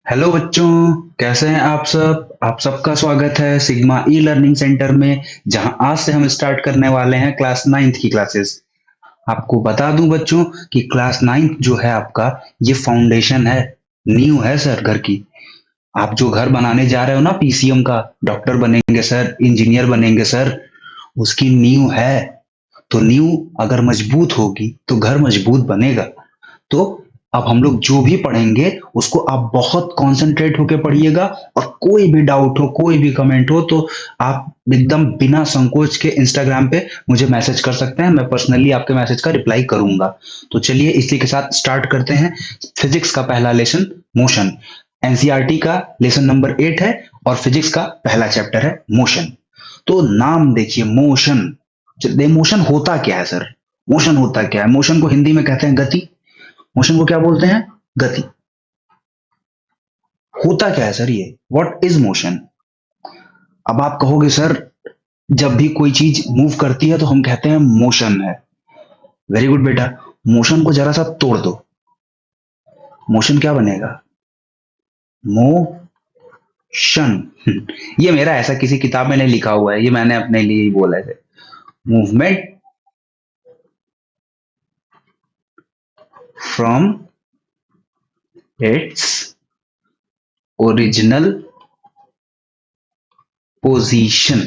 Hello बच्चों, कैसे हैं आप सब। आप सबका स्वागत है सिग्मा ई लर्निंग सेंटर में, जहां आज से हम स्टार्ट करने वाले हैं क्लास नाइन्थ की क्लासेस। आपको बता दूं बच्चों कि क्लास नाइन्थ जो है आपका, ये फाउंडेशन है, नींव है सर घर की। आप जो घर बनाने जा रहे हो ना पीसीएम का, डॉक्टर बनेंगे सर, इंजीनियर बनेंगे सर, उसकी नींव है। तो नींव अगर मजबूत होगी तो घर मजबूत बनेगा। तो अब हम लोग जो भी पढ़ेंगे उसको आप बहुत कंसंट्रेट होकर पढ़िएगा। और कोई भी डाउट हो, कोई भी कमेंट हो, तो आप एकदम बिना संकोच के इंस्टाग्राम पे मुझे मैसेज कर सकते हैं। मैं पर्सनली आपके मैसेज का रिप्लाई करूंगा। तो चलिए इसी के साथ स्टार्ट करते हैं। फिजिक्स का पहला लेसन, मोशन। एनसीईआरटी का लेसन नंबर 8 है और फिजिक्स का पहला चैप्टर है मोशन। तो नाम देखिए, मोशन। मोशन होता क्या है सर? मोशन होता क्या है? मोशन को हिंदी में कहते हैं गति। मोशन को क्या बोलते हैं? गति। होता क्या है सर ये? What is motion? अब आप कहोगे सर, जब भी कोई चीज मूव करती है तो हम कहते हैं मोशन है। वेरी गुड बेटा। मोशन को जरा सा तोड़ दो। मोशन क्या बनेगा? मोशन। ये मेरा ऐसा किसी किताब में नहीं लिखा हुआ है, ये मैंने अपने लिए ही बोला है। Movement from its original position.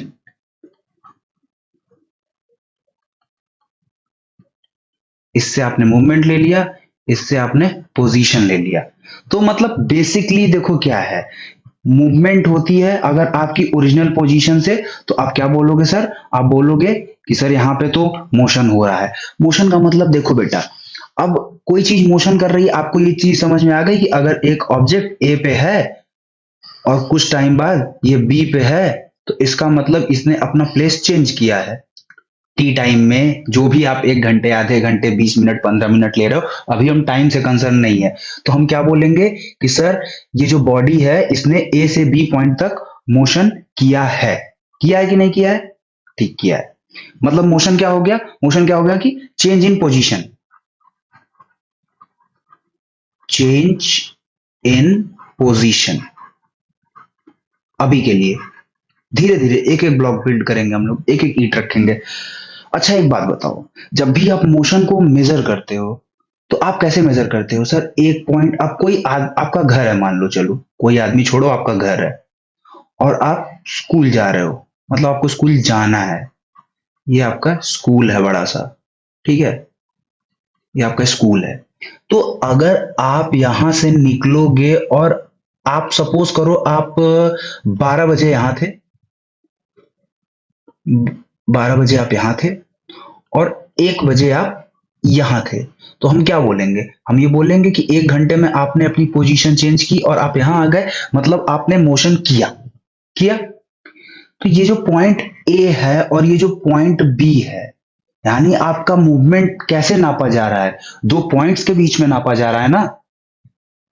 इससे आपने मूवमेंट ले लिया, इससे आपने पोजीशन ले लिया। तो मतलब बेसिकली देखो क्या है, मूवमेंट होती है अगर आपकी ओरिजिनल पोजीशन से, तो आप क्या बोलोगे सर? आप बोलोगे कि सर यहाँ पे तो मोशन हो रहा है। मोशन का मतलब देखो बेटा, अब कोई चीज मोशन कर रही है, आपको ये चीज समझ में आ गई कि अगर एक ऑब्जेक्ट ए पे है और कुछ टाइम बाद ये बी पे है, तो इसका मतलब इसने अपना प्लेस चेंज किया है। टी टाइम में जो भी आप 1 घंटे, आधे घंटे, 20 मिनट, 15 मिनट ले रहे हो, अभी हम टाइम से कंसर्न नहीं है। तो हम क्या बोलेंगे कि सर ये जो बॉडी है इसने ए से बी पॉइंट तक मोशन किया है। किया है कि नहीं किया है? ठीक, किया है। मतलब मोशन क्या हो गया? मोशन क्या हो गया कि change in position. Change in position. अभी के लिए धीरे धीरे एक एक ब्लॉक बिल्ड करेंगे हम लोग, एक एक ईंट रखेंगे। अच्छा एक बात बताओ, जब भी आप मोशन को मेजर करते हो तो आप कैसे मेजर करते हो सर? एक पॉइंट, आप आपका घर है, मान लो, चलो कोई आदमी छोड़ो, आपका घर है और आप स्कूल जा रहे हो, मतलब आपको स्कूल जाना है। ये आपका स्कूल है बड़ा सा, ठीक है? ये आपका स्कूल है। तो अगर आप यहां से निकलोगे और आप सपोज करो आप 12 बजे यहां थे, 12 बजे आप यहां थे और 1 बजे आप यहां थे, तो हम क्या बोलेंगे? हम ये बोलेंगे कि 1 घंटे में आपने अपनी पोजीशन चेंज की और आप यहां आ गए, मतलब आपने मोशन किया। किया। तो ये जो पॉइंट ए है और ये जो पॉइंट बी है, यानी आपका मूवमेंट कैसे नापा जा रहा है? दो पॉइंट्स के बीच में नापा जा रहा है ना।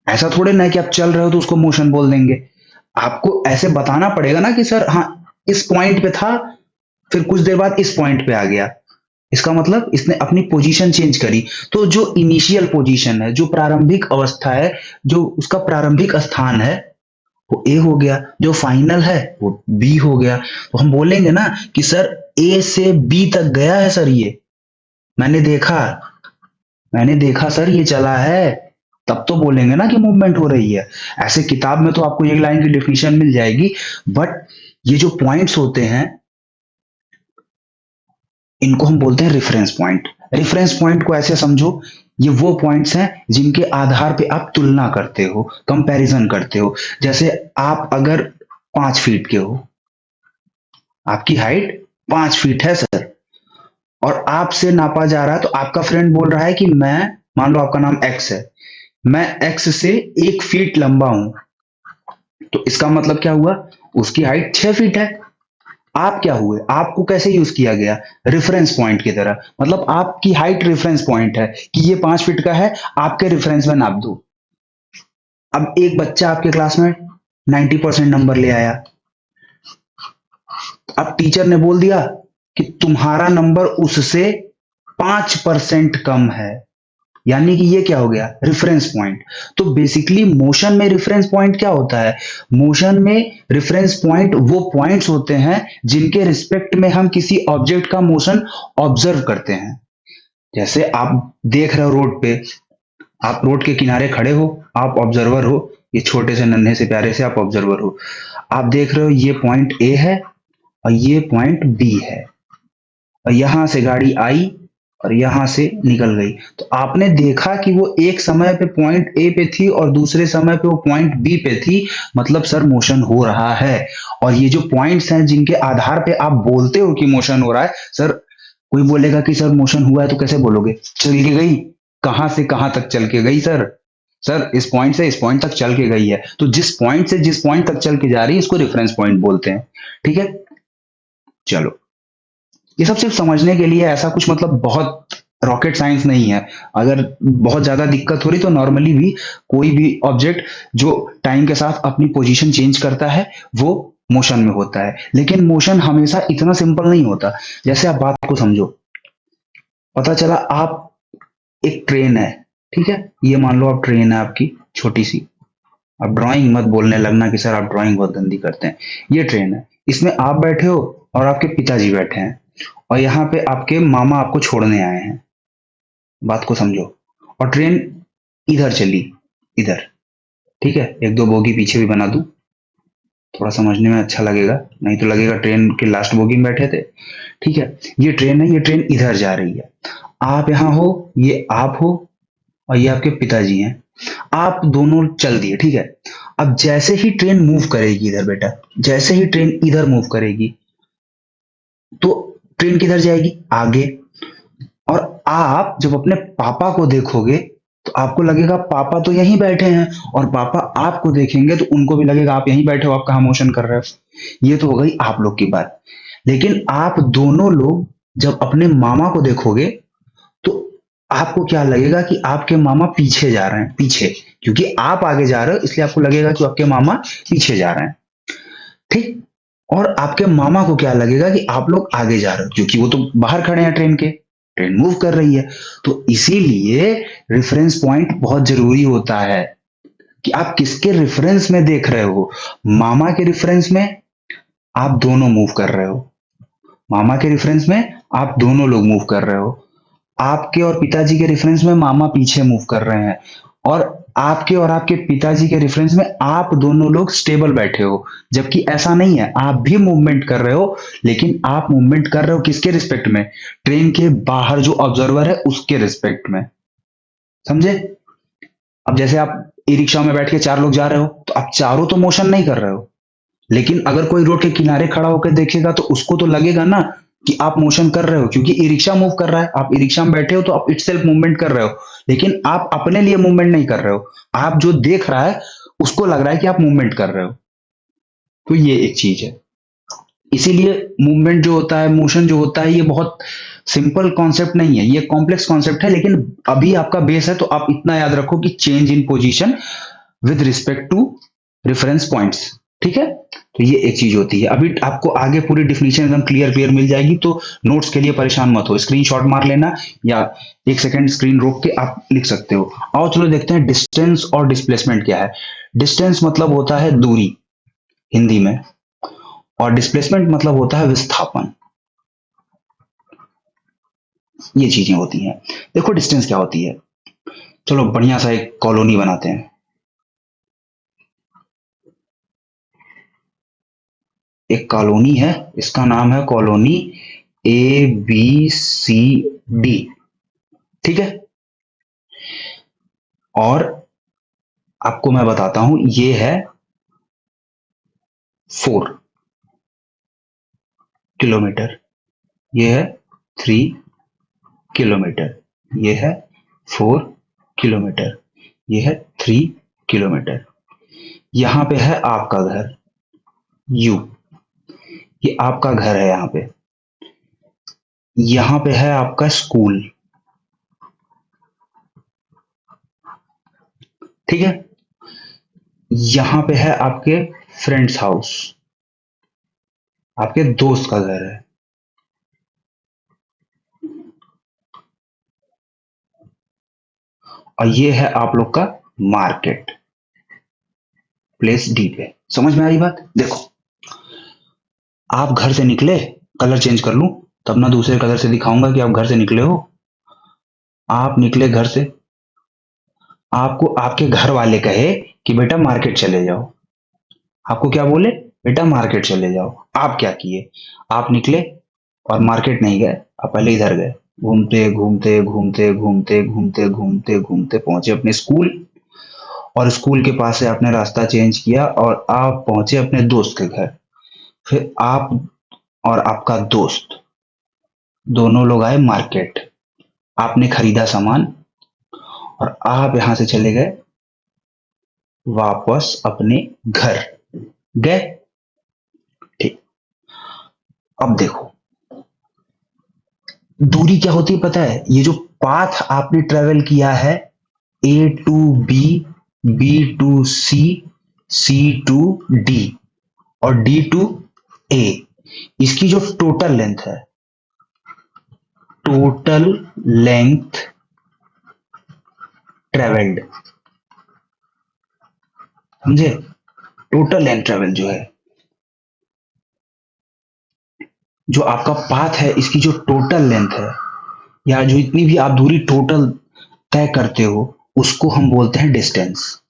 ऐसा थोड़े ना है कि आप चल रहे हो तो उसको मोशन बोल देंगे। आपको ऐसे बताना पड़ेगा ना कि सर हाँ, इस पॉइंट पे था, फिर कुछ देर बाद इस पॉइंट पे आ गया। इसका मतलब इसने अपनी पोजीशन चेंज करी। तो जो इनिशियल पोजीशन है, जो प्रारंभिक अवस्था है, जो उसका प्रारंभिक स्थान है, वो ए हो गया। जो फाइनल है वो बी हो गया। तो हम बोलेंगे ना कि सर ए से बी तक गया है सर, ये मैंने देखा, मैंने देखा सर ये चला है। तब तो बोलेंगे ना कि मूवमेंट हो रही है। ऐसे किताब में तो आपको एक लाइन की डेफिनेशन मिल जाएगी, बट ये जो पॉइंट्स होते हैं इनको हम बोलते हैं रेफरेंस पॉइंट। रेफरेंस पॉइंट को ऐसे समझो, ये वो पॉइंट्स हैं जिनके आधार पे आप तुलना करते हो, कंपैरिजन करते हो। जैसे आप अगर 5 फीट के हो, आपकी हाइट 5 फीट है सर, और आपसे नापा जा रहा है, तो आपका फ्रेंड बोल रहा है कि मैं, मान लो आपका नाम एक्स है, मैं एक्स से 1 फीट लंबा हूं। तो इसका मतलब क्या हुआ? उसकी हाइट 6 फीट है। आप क्या हुए? आपको कैसे यूज किया गया? रेफरेंस पॉइंट की तरह। मतलब आपकी हाइट रेफरेंस पॉइंट है कि ये 5 फीट का है, आपके रेफरेंस में नाप दो। अब एक बच्चा आपके क्लास में 90% नंबर ले आया, अब टीचर ने बोल दिया कि तुम्हारा नंबर उससे 5% कम है। यानी कि ये क्या हो गया, रेफरेंस पॉइंट। तो बेसिकली मोशन में रेफरेंस पॉइंट क्या होता है, मोशन में रेफरेंस पॉइंट वो पॉइंट्स होते हैं जिनके रिस्पेक्ट में हम किसी ऑब्जेक्ट का मोशन ऑब्जर्व करते हैं। जैसे आप देख रहे हो रोड पे, आप रोड के किनारे खड़े हो, आप ऑब्जर्वर हो, ये छोटे से नन्हे से प्यारे से आप ऑब्जर्वर हो। आप देख रहे हो ये पॉइंट ए है और ये पॉइंट बी है, और यहां से गाड़ी आई और यहां से निकल गई। तो आपने देखा कि वो एक समय पे पॉइंट ए पे थी और दूसरे समय पे वो पॉइंट बी पे थी, मतलब सर मोशन हो रहा है। और ये जो पॉइंट्स हैं जिनके आधार पे आप बोलते हो कि मोशन हो रहा है, सर कोई बोलेगा कि सर मोशन हुआ है तो कैसे बोलोगे, चल के गई, कहां से कहां तक चल के गई सर, सर इस पॉइंट से इस पॉइंट तक चल के गई है। तो जिस पॉइंट से जिस पॉइंट तक चल के जा रही है इसको रेफरेंस पॉइंट बोलते हैं। ठीक है, चलो, ये सब सिर्फ समझने के लिए, ऐसा कुछ मतलब बहुत रॉकेट साइंस नहीं है। अगर बहुत ज्यादा दिक्कत हो रही तो नॉर्मली भी कोई भी ऑब्जेक्ट जो टाइम के साथ अपनी पोजीशन चेंज करता है वो मोशन में होता है, लेकिन मोशन हमेशा इतना सिंपल नहीं होता। जैसे आप बात को समझो, पता चला आप, एक ट्रेन है, ठीक है, ये मान लो आप ट्रेन है आपकी छोटी सी, आप ड्राइंग मत बोलने लगना कि सर आप ड्राइंग बहुत गंदी करते हैं। ये ट्रेन है, इसमें आप बैठे हो और आपके पिताजी बैठे हैं, और यहाँ पे आपके मामा आपको छोड़ने आए हैं। बात को समझो, और ट्रेन इधर चली, इधर, ठीक है, एक दो बोगी पीछे भी बना दूं, थोड़ा समझने में अच्छा लगेगा, नहीं तो लगेगा ट्रेन के लास्ट बोगी में बैठे थे। ठीक है, ये ट्रेन है, ये ट्रेन इधर जा रही है, आप यहाँ हो, ये आप हो, और ये आपके पिताजी हैं। आप दोनों चल दिए, ठीक है। अब जैसे ही ट्रेन मूव करेगी इधर बेटा, जैसे ही ट्रेन इधर मूव करेगी, तो ट्रेन किधर जाएगी, आगे। और आप जब अपने पापा को देखोगे तो आपको लगेगा पापा तो यहीं बैठे हैं, और पापा आपको देखेंगे तो उनको भी लगेगा आप यहीं बैठे हो, आप कहाँ मोशन कर रहे हो। ये तो हो गई आप लोग की बात। लेकिन आप दोनों लोग जब अपने मामा को देखोगे तो आपको क्या लगेगा कि आपके मामा पीछे जा रहे हैं, पीछे, क्योंकि आप आगे जा रहे हो इसलिए आपको लगेगा कि आपके मामा पीछे जा रहे हैं। ठीक, और आपके मामा को क्या लगेगा कि आप लोग आगे जा रहे हो, क्योंकि वो तो बाहर खड़े हैं ट्रेन के, ट्रेन मूव कर रही है। तो इसीलिए रेफरेंस पॉइंट बहुत जरूरी होता है कि आप किसके रेफरेंस में देख रहे हो। मामा के रेफरेंस में आप दोनों मूव कर रहे हो, मामा के रेफरेंस में आप दोनों लोग मूव कर रहे हो, आपके और पिताजी के रेफरेंस में मामा पीछे मूव कर रहे हैं, और आपके और आपके पिताजी के रेफरेंस में आप दोनों लोग स्टेबल बैठे हो। जबकि ऐसा नहीं है, आप भी मूवमेंट कर रहे हो, लेकिन आप मूवमेंट कर रहे हो किसके रिस्पेक्ट में, ट्रेन के बाहर जो ऑब्जर्वर है उसके रिस्पेक्ट में। समझे। अब जैसे आप ई रिक्शा में बैठ के चार लोग जा रहे हो तो आप चारों तो मोशन नहीं कर रहे हो, लेकिन अगर कोई रोड के किनारे खड़ा होकर देखेगा तो उसको तो लगेगा ना कि आप मोशन कर रहे हो, क्योंकि ई रिक्शा मूव कर रहा है, आप ई रिक्शा में बैठे हो तो आप इटसेल्फ मूवमेंट कर रहे हो, लेकिन आप अपने लिए मूवमेंट नहीं कर रहे हो, आप जो देख रहा है उसको लग रहा है कि आप मूवमेंट कर रहे हो। तो ये एक चीज है। इसीलिए मूवमेंट जो होता है, मोशन जो होता है, ये बहुत सिंपल कॉन्सेप्ट नहीं है, ये कॉम्प्लेक्स कॉन्सेप्ट है, लेकिन अभी आपका बेस है तो आप इतना याद रखो कि change in position with respect to reference points. ठीक है, तो ये एक चीज होती है। अभी आपको आगे पूरी डिफिनीशन एकदम क्लियर क्लियर मिल जाएगी, तो नोट्स के लिए परेशान मत हो, स्क्रीनशॉट मार लेना, या एक सेकंड स्क्रीन रोक के आप लिख सकते हो। आओ चलो देखते हैं डिस्टेंस और डिस्प्लेसमेंट क्या है। डिस्टेंस मतलब होता है दूरी हिंदी में, और डिस्प्लेसमेंट मतलब होता है विस्थापन। ये चीजें होती हैं। देखो डिस्टेंस क्या होती है, चलो बढ़िया सा एक कॉलोनी बनाते हैं। एक कॉलोनी है, इसका नाम है कॉलोनी ABCD। ठीक है, और आपको मैं बताता हूं, ये है 4 किलोमीटर, ये है 3 किलोमीटर, ये है 4 किलोमीटर, ये है 3 किलोमीटर। यहां पे है आपका घर U, ये आपका घर है यहाँ पे। यहाँ पे है आपका स्कूल। ठीक है, यहाँ पे है आपके फ्रेंड्स हाउस, आपके दोस्त का घर है। और ये है आप लोग का मार्केट प्लेस डी पे। समझ में आ रही बात? देखो, आप घर से निकले, कलर चेंज कर लूं तब ना दूसरे कलर से दिखाऊंगा कि आप घर से निकले हो। आप निकले घर से, आपको आपके घर वाले कहे कि बेटा मार्केट चले जाओ। आपको क्या बोले? बेटा मार्केट चले जाओ। आप क्या किए? आप निकले और मार्केट नहीं गए, आप पहले इधर गए, घूमते घूमते घूमते घूमते घूमते घूमते घूमते पहुंचे अपने स्कूल, और स्कूल के पास से आपने रास्ता चेंज किया और आप पहुंचे अपने दोस्त के घर। फिर आप और आपका दोस्त दोनों लोग आए मार्केट, आपने खरीदा सामान और आप यहां से चले गए वापस अपने घर गए। ठीक, अब देखो दूरी क्या होती है पता है? ये जो पाथ आपने ट्रेवल किया है, A to B, B to C, C to D और डी टू ए, इसकी जो टोटल लेंथ है, टोटल लेंथ ट्रेवल्ड, समझे? टोटल लेंथ ट्रेवल जो है, जो आपका पाथ है, इसकी जो टोटल लेंथ है या जो इतनी भी आप दूरी टोटल तय करते हो, उसको हम बोलते हैं डिस्टेंस।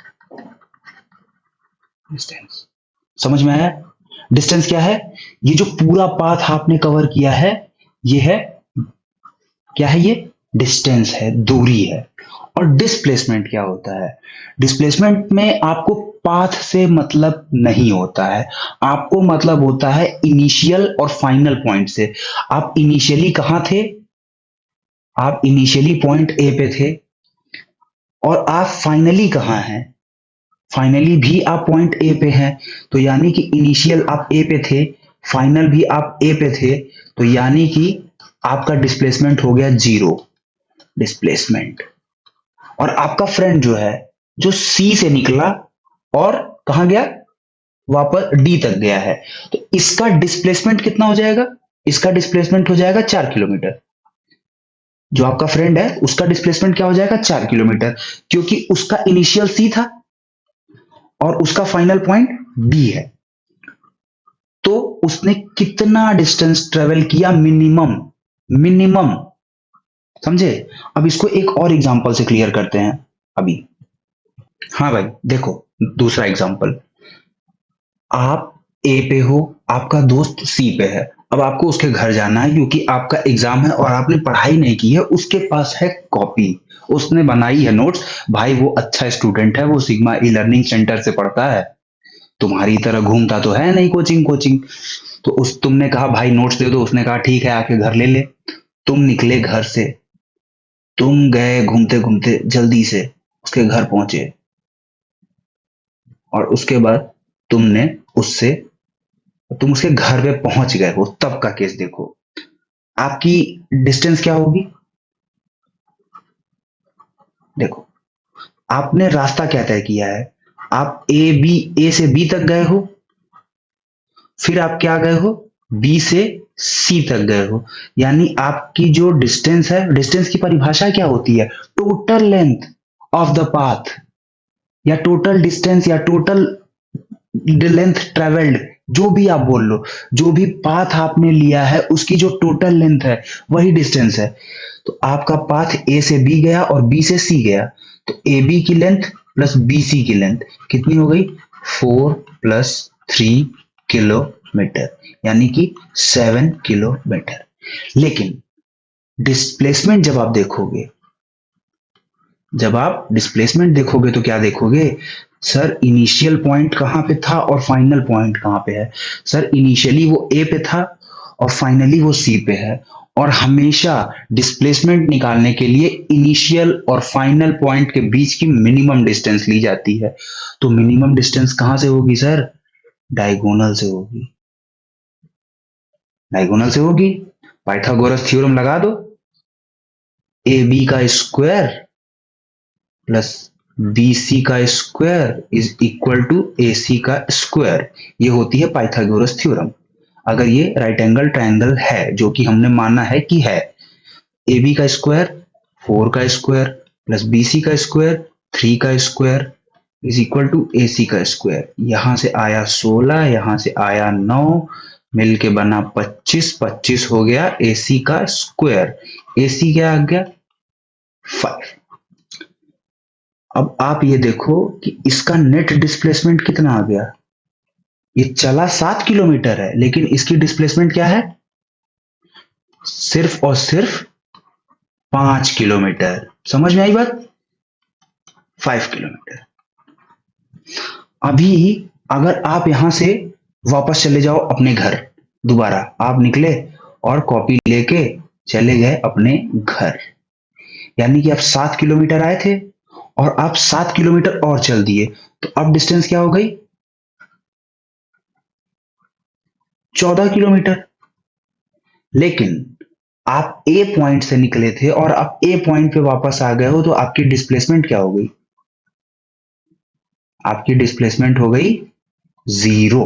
डिस्टेंस समझ में आया? डिस्टेंस क्या है? ये जो पूरा पाथ आपने कवर किया है, ये है, क्या है? ये डिस्टेंस है, दूरी है। और डिस्प्लेसमेंट क्या होता है? डिस्प्लेसमेंट में आपको पाथ से मतलब नहीं होता है, आपको मतलब होता है इनिशियल और फाइनल पॉइंट से। आप इनिशियली कहां थे? आप इनिशियली पॉइंट ए पे थे, और आप फाइनली कहां हैं? फाइनली भी आप पॉइंट ए पे हैं। तो यानी कि इनिशियल आप ए पे थे, फाइनल भी आप ए पे थे, तो यानी कि आपका डिस्प्लेसमेंट हो गया जीरो डिस्प्लेसमेंट। और आपका फ्रेंड जो है, जो सी से निकला और कहां गया? वापस डी तक गया है, तो इसका डिस्प्लेसमेंट कितना हो जाएगा? इसका डिस्प्लेसमेंट हो जाएगा 4 किलोमीटर। जो आपका फ्रेंड है उसका डिस्प्लेसमेंट क्या हो जाएगा? 4 किलोमीटर, क्योंकि उसका इनिशियल सी था और उसका फाइनल पॉइंट बी है। तो उसने कितना डिस्टेंस ट्रेवल किया? मिनिमम, मिनिमम, समझे? अब इसको एक और एग्जांपल से क्लियर करते हैं अभी। हाँ भाई देखो, दूसरा एग्जांपल, आप ए पे हो, आपका दोस्त सी पे है। अब आपको उसके घर जाना है क्योंकि आपका एग्जाम है और आपने पढ़ाई नहीं की है। उसके पास है कॉपी, उसने बनाई है नोट्स। भाई वो अच्छा स्टूडेंट है, वो सिग्मा ई लर्निंग सेंटर से पढ़ता है, तुम्हारी तरह घूमता तो है नहीं कोचिंग कोचिंग। तो उस तुमने कहा भाई नोट्स दे दो, उसने कहा ठीक है आके घर ले ले। तुम निकले घर से, तुम गए घूमते घूमते जल्दी से उसके घर पहुंचे, और उसके बाद तुमने उससे तुम उसके घर पे पहुंच गए हो, तब का केस देखो। आपकी डिस्टेंस क्या होगी? देखो, आपने रास्ता क्या तय किया है? आप ए से बी तक गए हो, फिर आप क्या गए हो? बी से सी तक गए हो। यानी आपकी जो डिस्टेंस है, डिस्टेंस की परिभाषा क्या होती है? Total length of the path, या टोटल डिस्टेंस, या टोटल लेंथ ट्रेवल्ड, जो भी आप बोल लो, जो भी पाथ आपने लिया है उसकी जो टोटल लेंथ है वही डिस्टेंस है। तो आपका पाथ ए से बी गया और बी से सी गया, तो ए बी की लेंथ प्लस बी सी की लेंथ कितनी हो गई? 4 + 3 किलोमीटर, यानी कि 7 किलोमीटर। लेकिन डिस्प्लेसमेंट जब आप डिस्प्लेसमेंट देखोगे तो क्या देखोगे? सर इनिशियल पॉइंट कहां पे था और फाइनल पॉइंट कहां पे है? सर इनिशियली वो ए पे था और फाइनली वो सी पे है। और हमेशा डिस्प्लेसमेंट निकालने के लिए इनिशियल और फाइनल पॉइंट के बीच की मिनिमम डिस्टेंस ली जाती है। तो मिनिमम डिस्टेंस कहां से होगी सर? डायगोनल से होगी, डायगोनल से होगी। पाइथागोरस थ्योरम लगा दो, ए बी का स्क्वायर प्लस बी सी का स्क्वायर इज इक्वल टू ए सी का स्क्वायर। ये होती है पाइथागोरस थ्योरम। अगर ये राइट एंगल ट्रायंगल है, जो कि हमने माना है कि है, ए बी का स्क्वायर 4 का स्क्वायर प्लस BC का स्क्वायर 3 का square is equal to AC का स्क्वायर। यहां से आया 16, यहां से आया 9, मिलके बना 25, 25 हो गया AC का स्क्वायर। AC क्या आ गया 5। अब आप ये देखो कि इसका नेट डिस्प्लेसमेंट कितना आ गया। ये चला 7 किलोमीटर है लेकिन इसकी डिस्प्लेसमेंट क्या है, सिर्फ और सिर्फ 5 किलोमीटर। समझ में आई बात, 5 किलोमीटर। अभी अगर आप यहां से वापस चले जाओ अपने घर, दोबारा आप निकले और कॉपी लेके चले गए अपने घर, यानी कि आप 7 किलोमीटर आए थे और आप 7 किलोमीटर और चल दिए, तो अब डिस्टेंस क्या हो गई 14 किलोमीटर। लेकिन आप ए पॉइंट से निकले थे और आप ए पॉइंट पे वापस आ गए हो, तो आपकी डिस्प्लेसमेंट क्या हो गई, आपकी डिस्प्लेसमेंट हो गई 0।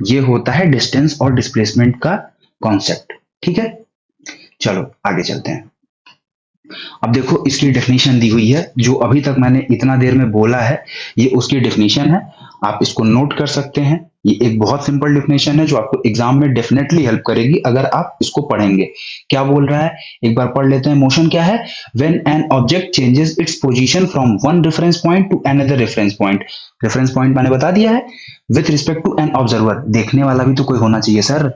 ये होता है डिस्टेंस और डिस्प्लेसमेंट का कॉन्सेप्ट। ठीक है, चलो आगे चलते हैं। अब देखो इसकी डेफिनेशन दी हुई है, जो अभी तक मैंने इतना देर में बोला है ये उसकी डेफिनेशन है, आप इसको नोट कर सकते हैं। ये एक बहुत सिंपल डेफिनेशन है जो आपको एग्जाम में डेफिनेटली हेल्प करेगी अगर आप इसको पढ़ेंगे। क्या बोल रहा है, एक बार पढ़ लेते हैं। मोशन क्या है, when an object changes its position from one reference point to another reference point. Reference point मैंने बता दिया है, with respect to an observer, देखने वाला भी तो कोई होना चाहिए सर,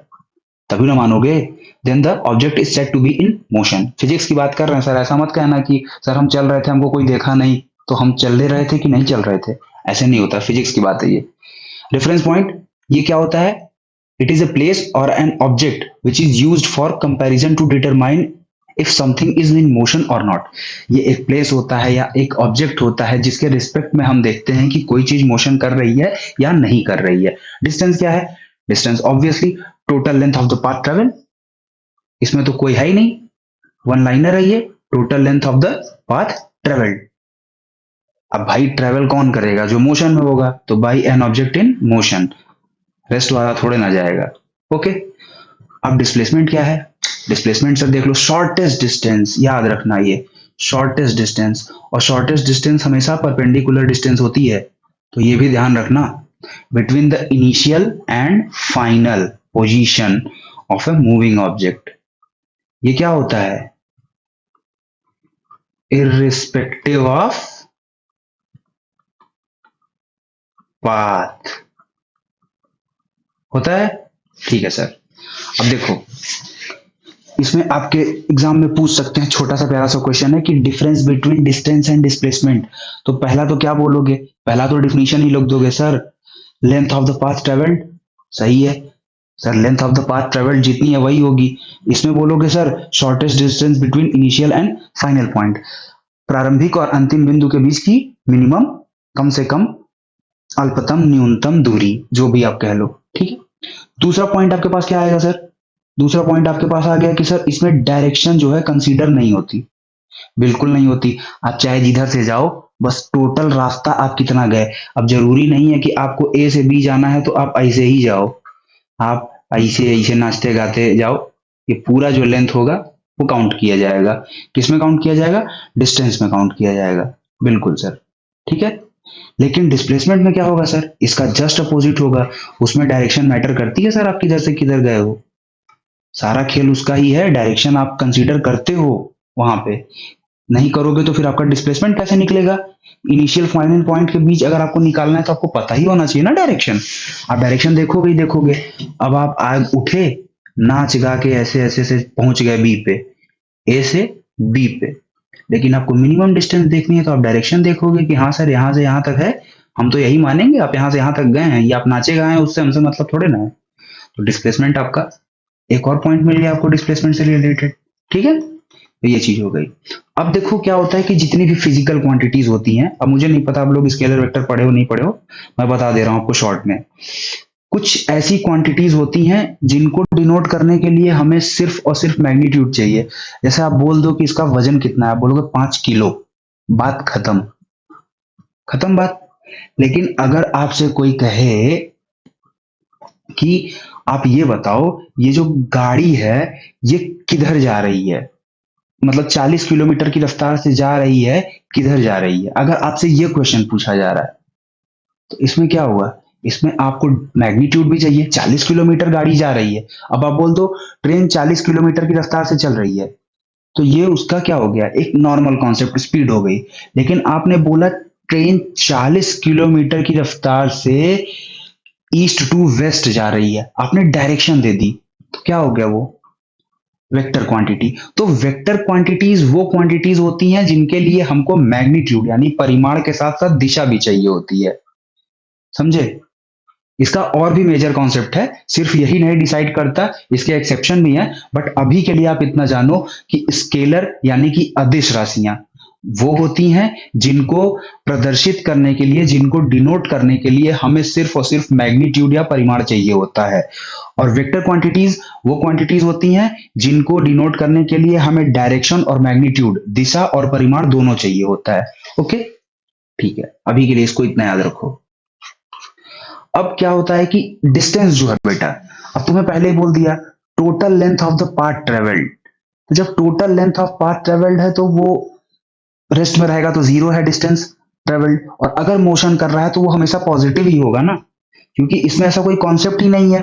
तभी ना मानोगे। Then the object is said to be in motion. Physics की बात कर रहे हैं सर, ऐसा मत कहना कि सर हम चल रहे थे हमको कोई देखा नहीं, तो हम चल ले रहे थे कि नहीं चल रहे थे, ऐसे नहीं होता, फिजिक्स की बात है ये। रेफरेंस पॉइंट ये क्या होता है, it is a place or an object which is used for comparison to determine if something is in motion or not. ये एक प्लेस होता है या एक ऑब्जेक्ट होता है जिसके रिस्पेक्ट में हम देखते हैं कि कोई चीज मोशन कर रही है या नहीं कर रही है। डिस्टेंस क्या है, distance obviously total length of the path travel, इसमें तो कोई है ही नहीं, वन लाइनर है ये, total length of the path travelled. अब भाई ट्रेवल कौन करेगा, जो मोशन में होगा, तो by an object in motion, rest वाला थोड़े ना जाएगा। ओके, अब डिस्प्लेसमेंट क्या है, डिस्प्लेसमेंट सर देख लो, शॉर्टेस्ट डिस्टेंस, याद रखना ये शॉर्टेस्ट डिस्टेंस, और शॉर्टेस्ट डिस्टेंस हमेशा परपेंडिकुलर डिस्टेंस होती है, तो ये भी ध्यान रखना, between the initial and final position of a moving object. ये क्या होता है, इररिस्पेक्टिव ऑफ पाथ होता है। ठीक है सर, अब देखो इसमें आपके एग्जाम में पूछ सकते हैं, छोटा सा प्यारा सा क्वेश्चन है कि difference between distance and displacement. तो पहला तो क्या बोलोगे, पहला तो डिफिनीशन ही लिख दोगे sir, length of the path travelled, सही है sir, length of the path travelled जितनी है वही होगी। इसमें बोलोगे sir shortest distance between initial and final point, प्रारंभिक और अंतिम बिंदु के बीच की मिनिमम, कम से कम, अल्पतम, न्यूनतम दूरी, जो भी आप कह लो। ठीक है, दूसरा पॉइंट आपके पास क्या आएगा सर, दूसरा पॉइंट आपके पास आ गया कि सर इसमें डायरेक्शन जो है कंसीडर नहीं होती, बिल्कुल नहीं होती। आप चाहे जिधर से जाओ, बस टोटल रास्ता आप कितना गए। अब जरूरी नहीं है कि आपको ए से बी जाना है तो आप ऐसे ही जाओ, आप ऐसे ऐसे नाचते गाते जाओ, ये पूरा जो लेंथ होगा वो काउंट किया जाएगा। किसमें काउंट किया जाएगा, डिस्टेंस में काउंट किया जाएगा, बिल्कुल सर। ठीक है, लेकिन डिस्प्लेसमेंट में क्या होगा सर, इसका जस्ट अपोजिट होगा, उसमें डायरेक्शन मैटर करती है सर, आप किधर से किधर गए हो, सारा खेल उसका ही है, डायरेक्शन आप कंसीडर करते हो वहां पे, नहीं करोगे तो फिर आपका डिस्प्लेसमेंट कैसे निकलेगा। इनिशियल फाइनल पॉइंट के बीच अगर आपको निकालना है तो आपको पता ही होना चाहिए ना डायरेक्शन, आप डायरेक्शन देखोगे ही देखोगे। अब आप आग उठे, नाच गा के ऐसे ऐसे से पहुंच गए बी पे, ए से बी पे, लेकिन आपको मिनिमम डिस्टेंस देखनी है तो आप डायरेक्शन देखोगे कि हाँ सर यहाँ से यहाँ तक है, हम तो यही मानेंगे आप यहाँ से यहाँ तक गए हैं, ये आप नाचे गए हैं उससे हमसे मतलब थोड़े ना है। तो डिस्प्लेसमेंट आपका, एक और पॉइंट मिल गया आपको डिस्प्लेसमेंट से रिलेटेड। ठीक है, तो ये चीज हो गई। अब देखो क्या होता है कि जितनी भी फिजिकल क्वांटिटीज होती हैं, अब मुझे नहीं पता आप लोग स्केलर वेक्टर पढ़े हो नहीं पढ़े हो, मैं बता दे रहा हूं आपको शॉर्ट में। कुछ ऐसी क्वांटिटीज होती हैं जिनको डिनोट करने के लिए हमें सिर्फ और सिर्फ मैग्नीट्यूड चाहिए। जैसे आप बोल दो कि इसका वजन कितना है, आप बोलोगे 5 किलो, बात खत्म, खत्म बात। लेकिन अगर आपसे कोई कहे कि आप ये बताओ ये जो गाड़ी है ये किधर जा रही है, मतलब 40 किलोमीटर की रफ्तार से जा रही है, किधर जा रही है? अगर आपसे ये क्वेश्चन पूछा जा रहा है तो इसमें क्या हुआ? इसमें आपको मैग्नीट्यूड भी चाहिए। 40 किलोमीटर गाड़ी जा रही है, अब आप बोल दो ट्रेन 40 किलोमीटर की रफ्तार से चल रही है, तो ये उसका क्या हो गया? एक नॉर्मल कॉन्सेप्ट, स्पीड हो गई। लेकिन आपने बोला ट्रेन 40 किलोमीटर की रफ्तार से ईस्ट टू वेस्ट जा रही है, आपने डायरेक्शन दे दी, तो क्या हो गया वो? Vector quantity. तो वेक्टर क्वांटिटीज वो क्वांटिटीज होती हैं जिनके लिए हमको मैग्नीट्यूड यानी परिमाण के साथ साथ दिशा भी चाहिए होती है। समझे? इसका और भी मेजर कॉन्सेप्ट है, सिर्फ यही नहीं डिसाइड करता, इसके एक्सेप्शन भी हैं, बट अभी के लिए आप इतना जानो कि स्केलर यानी कि अदिश राशियां वो होती हैं जिनको प्रदर्शित करने के लिए, जिनको डिनोट करने के लिए हमें सिर्फ और सिर्फ मैग्नीट्यूड या परिमाण चाहिए होता है। और वेक्टर क्वांटिटीज वो क्वांटिटीज होती हैं जिनको डिनोट करने के लिए हमें डायरेक्शन और मैग्नीट्यूड, दिशा और परिमाण दोनों चाहिए होता है। ओके, ठीक है, अभी के लिए इसको इतना याद रखो। अब क्या होता है कि डिस्टेंस जो है बेटा, अब तुम्हें पहले ही बोल दिया total length of the path travelled. तो जब total length of path travelled है तो वो रेस्ट में रहेगा, तो जीरो है डिस्टेंस ट्रेवल्ड। और अगर मोशन कर रहा है तो वो हमेशा पॉजिटिव ही होगा ना, क्योंकि इसमें ऐसा कोई कॉन्सेप्ट ही नहीं है।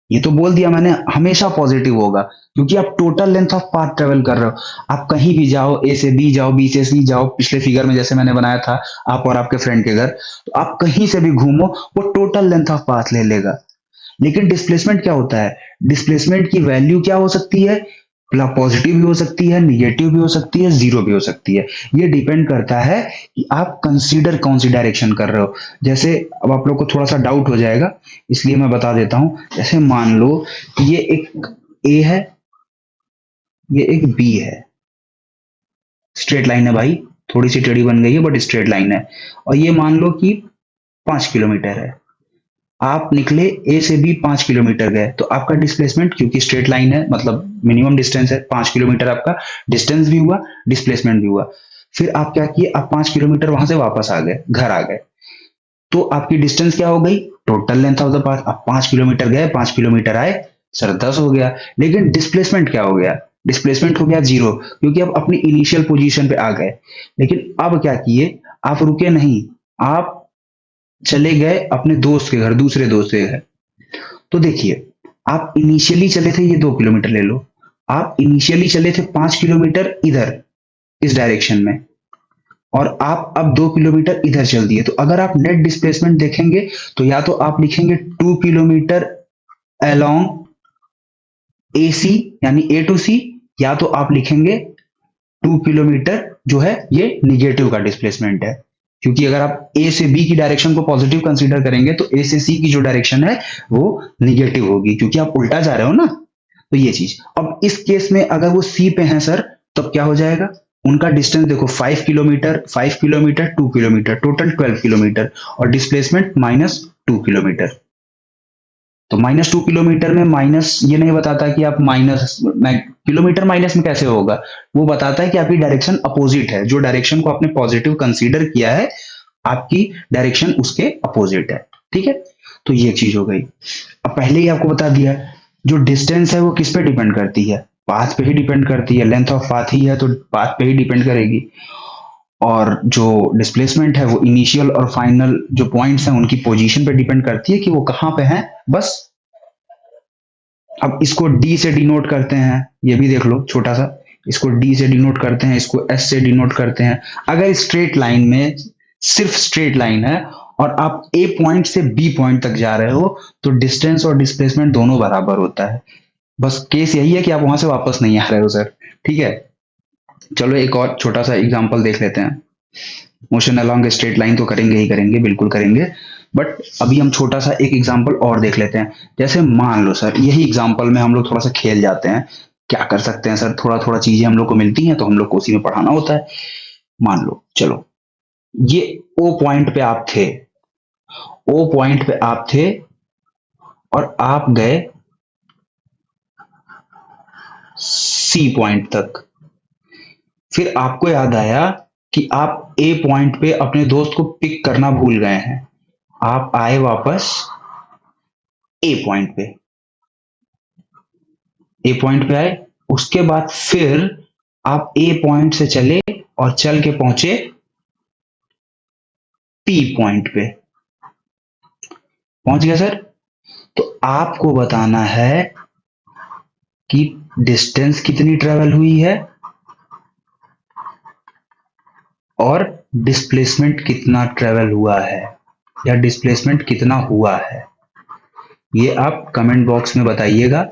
ये तो बोल दिया मैंने, हमेशा पॉजिटिव होगा, क्योंकि आप total length of path travel कर रहे हो। आप कहीं भी जाओ, ए से बी जाओ, बी से सी जाओ, पिछले फिगर में जैसे मैंने बनाया था आप और आपके फ्रेंड के घर, तो आप कहीं से भी घूमो वो टोटल लेंथ ऑफ पाथ ले लेगा। लेकिन डिस्प्लेसमेंट क्या होता है? डिस्प्लेसमेंट की वैल्यू क्या हो सकती है? पॉजिटिव भी हो सकती है, निगेटिव भी हो सकती है, जीरो भी हो सकती है। ये डिपेंड करता है कि आप कंसीडर कौन सी डायरेक्शन कर रहे हो। जैसे अब आप लोग को थोड़ा सा डाउट हो जाएगा, इसलिए मैं बता देता हूं। जैसे मान लो कि ये एक ए है, ये एक बी है, स्ट्रेट लाइन है भाई, थोड़ी सी टेढ़ी बन गई है बट स्ट्रेट लाइन है। और ये मान लो कि 5 किलोमीटर है। आप निकले ए से बी 5 किलोमीटर गए, तो आपका डिस्प्लेसमेंट, क्योंकि स्ट्रेट लाइन है मतलब मिनिमम डिस्टेंस है 5 किलोमीटर, आपका डिस्टेंस भी हुआ, डिस्प्लेसमेंट भी हुआ। फिर आप क्या किए? आप 5 किलोमीटर वहां से वापस आ गए, घर आ गए, तो आपकी डिस्टेंस क्या हो गई? Total length of the path. आप 5 किलोमीटर गए, 5 किलोमीटर आए, सर 10 हो गया। लेकिन डिस्प्लेसमेंट क्या हो गया? डिस्प्लेसमेंट हो गया जीरो, क्योंकि आप अपनी इनिशियल पोजीशन पे आ गए। लेकिन अब क्या किए? आप रुके नहीं, आप चले गए अपने दोस्त के घर, दूसरे दोस्त के घर। तो देखिए, आप इनिशियली चले थे, ये 2 किलोमीटर ले लो, आप इनिशियली चले थे 5 किलोमीटर इधर इस डायरेक्शन में, और आप अब 2 किलोमीटर इधर चल दिए। तो अगर आप नेट डिस्प्लेसमेंट देखेंगे तो या तो आप लिखेंगे 2 किलोमीटर अलोंग ए सी यानी ए टू सी, या तो आप लिखेंगे 2 किलोमीटर जो है ये निगेटिव का डिस्प्लेसमेंट है। क्योंकि अगर आप ए से बी की डायरेक्शन को पॉजिटिव कंसीडर करेंगे तो ए से सी की जो डायरेक्शन है वो निगेटिव होगी, क्योंकि आप उल्टा जा रहे हो ना। तो ये चीज, अब इस केस में अगर वो सी पे हैं सर, तब क्या हो जाएगा? उनका डिस्टेंस देखो 5 kilometre, 5 kilometre, 2 kilometre, total 12 kilometre, और डिस्प्लेसमेंट -2 किलोमीटर। तो -2 किलोमीटर में माइनस ये नहीं बताता कि आप माइनस किलोमीटर माइनस में कैसे होगा, वो बताता है कि आपकी डायरेक्शन अपोजिट है, जो डायरेक्शन को आपने पॉजिटिव कंसीडर किया है आपकी डायरेक्शन उसके अपोजिट है। ठीक है, तो ये चीज हो गई। अब पहले ही आपको बता दिया जो डिस्टेंस है वो किस पे डिपेंड करती है? पाथ पे ही डिपेंड करती है, लेंथ ऑफ पाथ ही है तो पाथ पे ही डिपेंड करेगी। और जो डिस्प्लेसमेंट है वो इनिशियल और फाइनल जो पॉइंट्स हैं उनकी पोजीशन पे डिपेंड करती है कि वो कहां पे हैं, बस। अब इसको डी से डिनोट करते हैं, ये भी देख लो छोटा सा, इसको डी से डिनोट करते हैं, इसको एस से डिनोट करते हैं। अगर स्ट्रेट लाइन में सिर्फ स्ट्रेट लाइन है और आप ए पॉइंट से बी पॉइंट तक जा रहे हो तो डिस्टेंस और डिस्प्लेसमेंट दोनों बराबर होता है। बस केस यही है कि आप वहां से वापस नहीं आ रहे हो सर। ठीक है, चलो एक और छोटा सा एग्जांपल देख लेते हैं। मोशन अलोंग स्ट्रेट लाइन तो करेंगे ही करेंगे, बिल्कुल करेंगे, बट अभी हम छोटा सा एक एग्जांपल और देख लेते हैं। जैसे मान लो सर, यही एग्जांपल में हम लोग थोड़ा सा खेल जाते हैं। क्या कर सकते हैं सर, थोड़ा थोड़ा चीजें हम लोग को मिलती हैं तो हम लोग को उसी में पढ़ाना होता है। मान लो, चलो ये ओ पॉइंट पे आप थे, ओ पॉइंट पे आप थे और आप गए सी पॉइंट तक। फिर आपको याद आया कि आप ए पॉइंट पे अपने दोस्त को पिक करना भूल गए हैं। आप आए वापस ए पॉइंट पे, ए पॉइंट पे आए, उसके बाद फिर आप ए पॉइंट से चले और चल के पहुंचे पी पॉइंट पे। पहुंच गया सर? तो आपको बताना है कि डिस्टेंस कितनी ट्रेवल हुई है और डिस्प्लेसमेंट कितना ट्रेवल हुआ है या डिस्प्लेसमेंट कितना हुआ है, ये आप कमेंट बॉक्स में बताइएगा,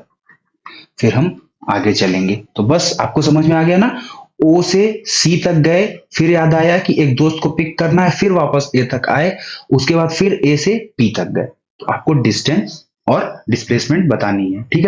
फिर हम आगे चलेंगे। तो बस आपको समझ में आ गया ना? ओ से सी तक गए, फिर याद आया कि एक दोस्त को पिक करना है, फिर वापस ए तक आए, उसके बाद फिर ए से पी तक गए। तो आपको डिस्टेंस और डिस्प्लेसमेंट बतानी है, ठीक है।